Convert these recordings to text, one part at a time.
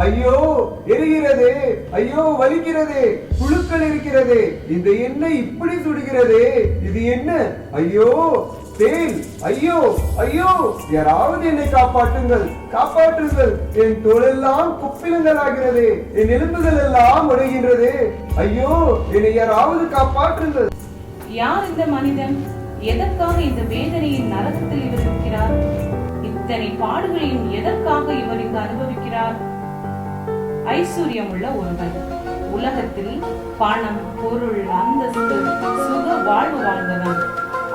ஐயோ எரிகிறதே, ஐயோ வலிக்கிறதே, புழுக்கள் இருக்கிறதே, இந்த எண்ணெய் இப்படி சுடுகிறதே, இது என்ன? ஐயோ தேல், ஐயோ ஐயோ, யாராவது என்னை காப்பாற்றுங்கள், காப்பாற்றுங்கள், என் தோலெல்லாம் குப்பிளங்கள் ஆகிறது, என் எலும்புகள் எல்லாம் உடைகின்றது, ஐயோ என்னை யாராவது காப்பாற்றுங்கள். யார் இந்த மனிதன்? எதற்காக இந்த வேதனையின் நரகத்தில் இவர் இருக்கிறார்? இத்தனை பாடுகளையும் எதற்காக இவர் இங்கு அனுபவிக்கிறார்? ஐஸ்வர்யம் உள்ள ஒருவர், உலகத்தில் பணம், பொருள், அந்தஸ்து, சுக வாழ்வு வாழ்ந்தவன்.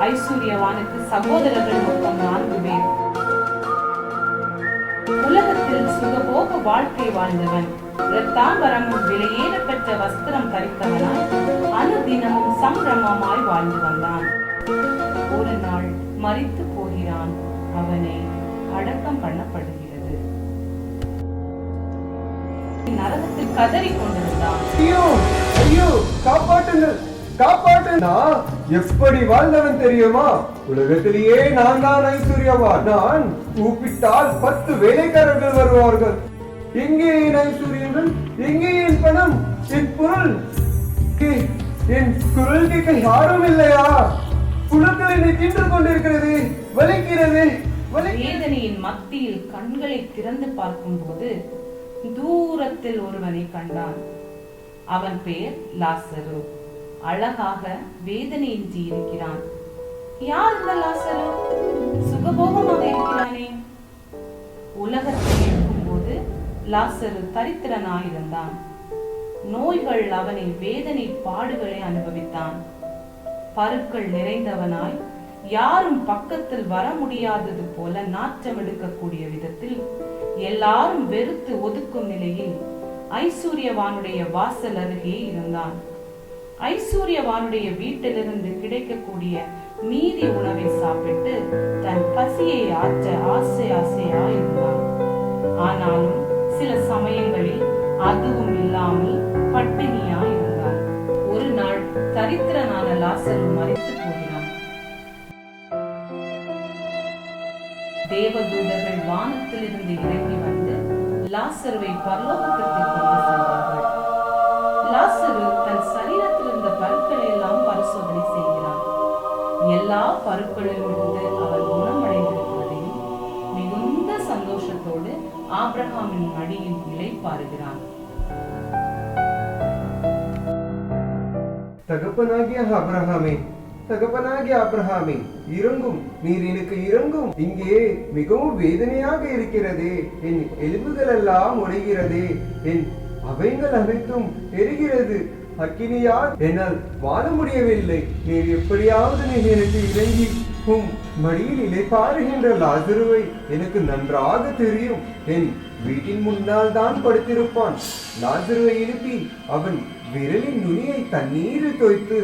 ஐஸ்வர்யவானுக்கு சகோதரர்கள் மொத்தம் 4 பேர். உலகத்தில் சுகபோக வாழ்க்கை வாழ்ந்தவன், இரத்தாம்பரமும் விலையேற பெற்ற வஸ்திரம் தரித்தவனாய் அனுதினமும் சம்பிரமமாய் வாழ்ந்து வந்தான். ஒரு நாள் மரித்து போகிறான். அவனை அடக்கம் பண்ணப்படுகிறது. நரகத்தில் கதறி கொண்டிருந்தான். ஐயோ ஐயோ, காப்பாற்றுங்கள், காப்பாற்று. நான் எப்படி வாழ்ந்தவன் தெரியுமா? உலகத்திலேயே நான் தான் ஐஸ்வர்யவான். நான் கூப்பிட்டால் 10 வேலைக்காரர்கள் வருவார்கள். எங்கே என் ஐஸ்வர்யங்கள்? எங்கே என் பணம், என் பொருள்? என் குரல் கேட்க யாரும் இல்லையா? புழுக்கள் என்னை தின்று கொண்டிருக்கிறது, வலிக்கிறது. வேதனையின் மத்தியில் கண்களை திறந்து பார்க்கும் போது தூரத்தில் ஒருவனை கண்டான். அவன் பெயர் லாசரு. அழகாக வேதனையின்றி இருக்கிறான். யார் இந்த லாசரு? சுகபோகமாக இருக்கிறானே. உலகத்தில் இருக்கும்போது லாசரு தரித்திரனாயிருந்தான். நோய்கள் அவனை வேதனை பாடுகளை அனுபவித்தான். பருக்கள் நிறைந்தவனாய், யாரும் பக்கத்தில் வர முடியாதது போல நாற்றம் எடுக்கக்கூடிய விதத்தில், எல்லாரும் வெறுத்து ஒதுக்கும் நிலையில் ஐஸ்வர்யவானுடைய வாசல் அருகே இருந்தான். ஐஸ்வர்யவானுடைய வீட்டிலிருந்து கிடைக்கக்கூடிய மீதி உணவை சாப்பிட்டு தன் பசியை ஆற்ற ஆசையா இருந்தான். ஆனாலும் சில சமயங்களில் அதுவும் இல்லாமல் பட்டினியா இருந்தான். ஒரு நாள் தரித்திரனான லாசரு மரித்து போகிறான். தேவதூதர்கள் வானத்திலிருந்து இறங்கி வந்து லாசருவை பரலோகத்திற்கு கொண்டு சென்றார்கள். லாசரு தன் சரீரத்தில் இருந்த பருக்களை எல்லாம் பரிசோதனை செய்கிறான். எல்லா பருக்களிலும் இருந்து அவர் குணமடைந்திருப்பதையும் மிகுந்த சந்தோஷத்தோடு ஆபிரகாமின் மடியில் இளைப்பாறுகிறான். தகப்பனாகிய ஆபிரகாமே, தகப்பனாகிய ஆபிரகாமே, இறங்கும், நீர் எனக்கு இறங்கும். இங்கே மிகவும் வேதனையாக இருக்கிறதே, என் எலும்புகள் எல்லாம் உடைகிறதே, என் அவைகள் அனைத்தும் எரிகிறது, அக்கினியால் என்னால் வாழ முடியவில்லை. நீர் எப்படியாவது நீர் எனக்கு இறங்கி மடியில் இளைப்பாறுகின்ற லாசருவை எனக்கு நன்றாக தெரியும். என் வீட்டின் முன்னால் தான் படுத்திருப்பான். லாசருவை எழுப்பி அவன் விரலின் நுனியை தண்ணீரில் தோய்த்து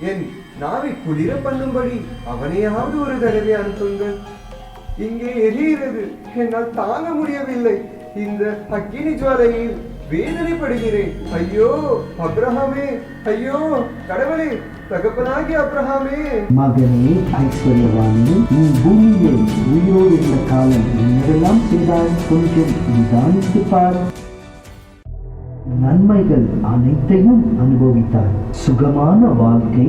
என் நாவை குளிர பண்ணும்படி அவனையாவது ஒரு தடவை அனுப்புங்கள். இங்கே எரிகிறது, என்னால் தாங்க முடியவில்லை. இந்த அக்கினி ஜுவாலையில் வேதனைப்படுகிறேன். ஐயோ அப்ரஹாமே, ஐயோ கடவுளே, தகப்பனாகிய அப்ரஹாமே. மகனே ஐஸ்வர்யவானே, நீ பூமியிலே உயிரோடு இருந்த காலம் என்னவெல்லாம் செய்தாய்? கொஞ்சம் நிதானித்து பார். நன்மைகள் அனைத்தையும் அனுபவித்தார். சுகமான வாழ்க்கை,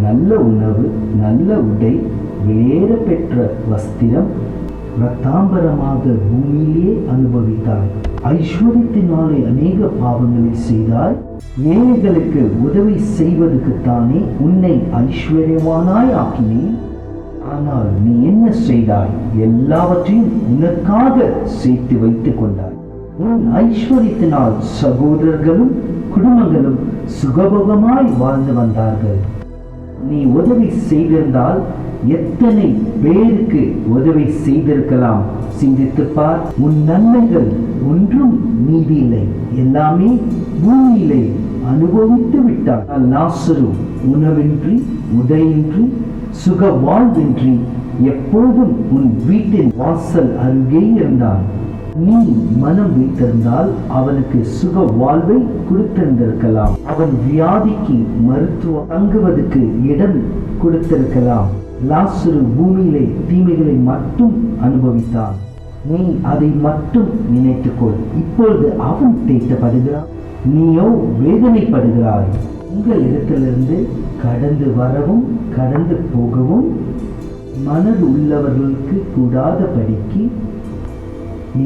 நல்ல உணவு, நல்ல உடை, விலையேற பெற்ற வஸ்திரம், இரத்தாம்பரமாக பூமியிலே அனுபவித்தாய். ஐஸ்வர்யத்தினாலே அநேக பாவங்களை செய்தாய். ஏழைகளுக்கு உதவி செய்வதற்குத்தானே உன்னை ஐஸ்வர்யவானாய் ஆக்கினேன். ஆனால் நீ என்ன செய்தாய்? எல்லாவற்றையும் உனக்காக சேர்த்து வைத்துக் கொண்டாய். உன் ஐஸ்வர்யத்தினால் சகோதரர்களும் குடும்பங்களும் சுகபோகமாய் வாழ்ந்து வந்தார்கள். நீ உதவி செய்திருந்தால் எத்தனை பேருக்கு உதவி செய்திருக்கலாம்? சிந்தித்து பார். உன் நன்மைகள் ஒன்றும் மீதி இல்லை, எல்லாமே பூமியிலே அனுபவித்து விட்டார். லாசரு உணவின்றி, உடையின்றி, சுக வாழ்வின்றி எப்போதும் உன் வீட்டின் வாசல் அருகே இருந்தான். நீ மனம் வைத்திருந்தால் அவனுக்கு சுக வாழ்வை கொடுத்திருந்திருக்கலாம். அவன் வியாதிக்கு மருத்துவம் தங்குவதற்கு இடம் கொடுத்திருக்கலாம். லாசரு பூமியிலே தீமைகளை மட்டும் அனுபவித்தான். நீ அதை மட்டும் நினைத்துக்கொள். இப்பொழுது அவன் தேற்றப்படுகிறான், நீயோ வேதனைப்படுகிறாய். உங்கள் இடத்திலிருந்து கடந்து வரவும் கடந்து போகவும் மனது உள்ளவர்களுக்கு கூடாதபடிக்கு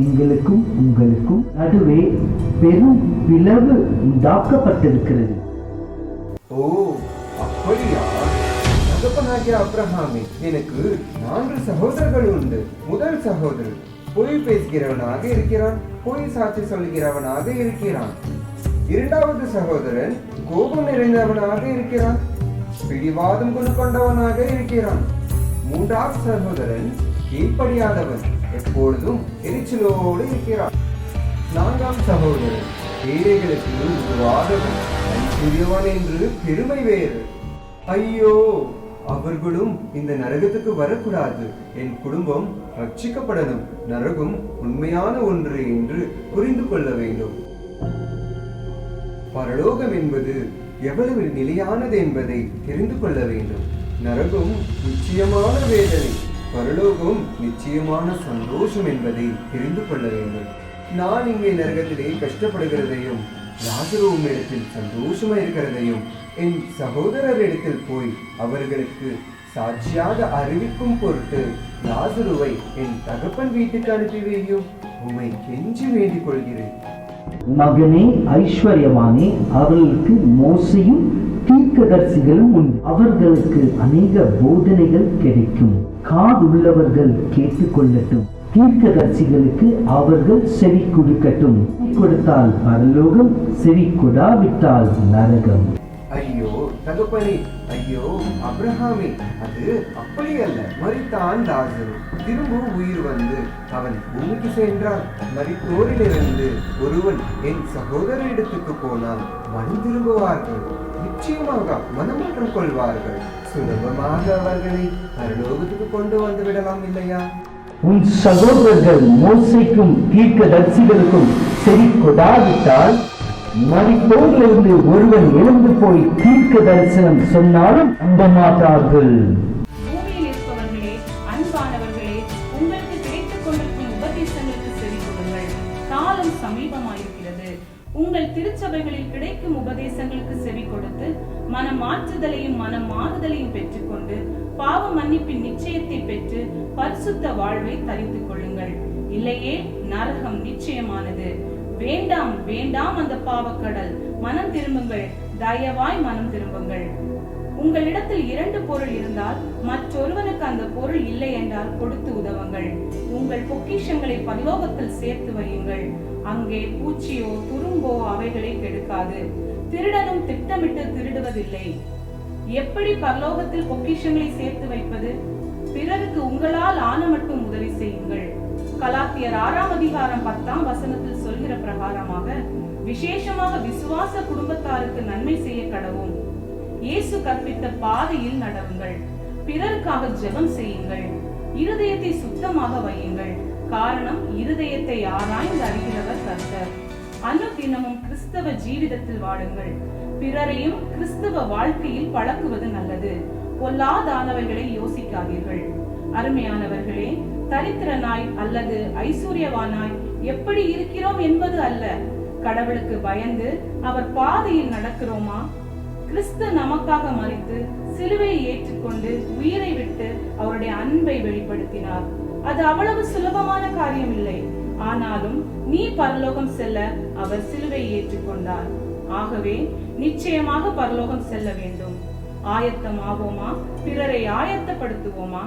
எங்களுக்கும் உங்களுக்கும் நடுவே பெரும் பிளவு உண்டாக்கப்பட்டிருக்கிறது. ஓ, அப்படியா? தகப்பனாகிய ஆபிரகாமே, எனக்கு 4 சகோதரர்கள் உண்டு. முதல் சகோதரர் பொய் பேசுகிறவனாக இருக்கிறான், பொய் சாட்சி சொல்கிறவனாக இருக்கிறான். இரண்டாவது சகோதரன் கோபம் நிறைந்தவனாக இருக்கிறான், பிடிவாதம் கொண்டவனாக இருக்கிறான். மூன்றாவது சகோதரன் கீழ்ப்படியாதவன், எப்பொழுதும் எரிச்சலோடு இருக்கிறான். நான்காம் சகோதரன் ஏழைகளுக்கு உதவாதவன், ஐஸ்வர்யவான் என்று பெருமை வேறு. ஐயோ, அவர்களும் இந்த நரகத்துக்கு வரக்கூடாது. என் குடும்பம் ரட்சிக்கப்படணும். நரகம் உண்மையான ஒன்று என்று புரிந்து கொள்ள வேண்டும். பரலோகம் என்பது எவ்வளவு நிலையானது என்பதை தெரிந்து கொள்ள வேண்டும். நரகம் நிச்சயமான வேதனை, பரலோகம் நிச்சயமான சந்தோஷம் என்பதை தெரிந்து கொள்ள வேண்டும். நான் இங்கே நரகத்திலே கஷ்டப்படுகிறதையும் லாசருவின் இடத்தில் சந்தோஷமா இருக்கிறதையும் என் சகோதரரிடத்தில் போய் அவர்களுக்கு சாட்சியாக அறிவிக்கும் பொருட்டு லாசருவை என் தகப்பன் வீட்டுக்கு அனுப்பி வையும். உம்மை கெஞ்சி வேண்டிக் கொள்கிறேன். மகனே ஐஸ்வர்யவானே, அவர்களுக்கு மோசையும் தீர்க்கதரிசிகளும் உண்டு. அவர்களுக்கு அநேக போதனைகள் கிடைக்கும். காதுள்ளவர்கள் கேட்டுக்கொள்ளட்டும். தீர்க்கதரிசிகளுக்கு அவர்கள் செவி கொடுக்கட்டும். செவி கொடுத்தால் பரலோகம், செவி கொடாவிட்டால் நரகம். ஐயோ தகப்பனே, ஐயோ ஆபிரகாமே, அது அப்படி அல்ல. மரித்தான் லாசரு, திரும்ப உயிர் வந்து அவன் பூமிக்கு சென்றான். மரித்தோரிலிருந்து ஒருவன் என் சகோதரரிடத்துக்கு போனால் மனம் திரும்புவார்கள், நிச்சயமாக மனமாற்றம் கொள்வார்கள். சுலபமாக அவர்களை பரலோகத்துக்கு கொண்டு வந்து விடலாம் இல்லையா? உன் சகோதரர்கள் மோசைக்கும் தீர்க்கதரிசிகளுக்கும் செவி கொடாவிட்டால் மரித்தோரிலிருந்து ஒருவன் எழுந்து போய் தீர்க்க தரிசனம் சொன்னாலும் நம்ப மாட்டார்கள். பூமியில் இருப்பவர்களே, அன்பானவர்களே, உங்களுக்கு கிடைத்துக் கொண்டிருக்கும் உபதேசங்களுக்கு செவி கொடுங்கள். காலம் சமீபமாயிருக்கிறது. உங்கள் திருச்சபைகளில் கிடைக்கும் உபதேசங்களுக்கு செவி கொடுத்து மனமாற்றுதலையும் மனமாறுதலையும் பெற்றுக்கொண்டு பாவ மன்னிப்பின் நிச்சயத்தை பெற்று பரிசுத்த வாழ்வை தரித்துக் கொள்ளுங்கள். இல்லையே நரகம் நிச்சயமானது. வேண்டாம் வேண்டாம் அந்த பாவக்கடல். மனம் திரும்புங்கள், தயவாய் மனம் திரும்புங்கள். உங்களிடத்தில் 2 பொருள் இருந்தால் மற்றொருவனுக்கு அந்த பொருள் இல்லை என்றால் கொடுத்து உதவுங்கள். உங்கள் பொக்கிஷங்களை பரலோகத்தில் சேர்த்து வையுங்கள். அங்கே பூச்சியோ துரும்போ அவைகளை கெடுக்காது. திருடனும் திட்டமிட்டு திருடுவதில்லை. எப்படி பரலோகத்தில் பொக்கிஷங்களை சேர்த்து வைப்பது? பிறருக்கு உங்களால் ஆன மட்டும் உதவி செய்யுங்கள். கலாத்தியர் 6ஆம் அதிகாரம் 10ஆம் வசனத்தில் சொல்கிற பிரகாரமாக விசேஷமாக விசுவாச குடும்பத்தாருக்கு நன்மை செய்ய கடவும். இயேசு கற்பித்த பாதையில் நடவுங்கள். பிறருக்காக ஜெபம் செய்யுங்கள். இருதயத்தை சுத்தமாக வையுங்கள். காரணம், இருதயத்தை ஆராய்ந்து அறிகிறவர் கர்த்தர். அனுதினமும் கிறிஸ்தவ ஜீவிதத்தில் வாழுங்கள். பிறரையும் கிறிஸ்தவ வாழ்க்கையில் பழக்குவது நல்லது. பொல்லாதானவைகளை யோசிக்காதீர்கள். அருமையானவர்களே, தரித்திரனாய் அல்லது ஐஸ்வர்யவானாய் எப்படி இருக்கிறோம் என்பது அல்ல, கடவுளுக்கு பயந்து அவர் பாதையில் நடக்கிறோமா? கிறிஸ்து நமக்காக மரித்து சிலுவையை ஏற்றுக்கொண்டு உயிரை விட்டு அவருடைய அன்பை வெளிப்படுத்தினார். அது அவ்வளவு சுலபமான காரியம் இல்லை. ஆனாலும் நீ பரலோகம் செல்ல அவர் சிலுவையை ஏற்றுக்கொண்டார். ஆகவே நிச்சயமாக பரலோகம் செல்ல வேண்டும். ஆயத்தமாவோமா? பிறரை ஆயத்தப்படுத்துவோமா?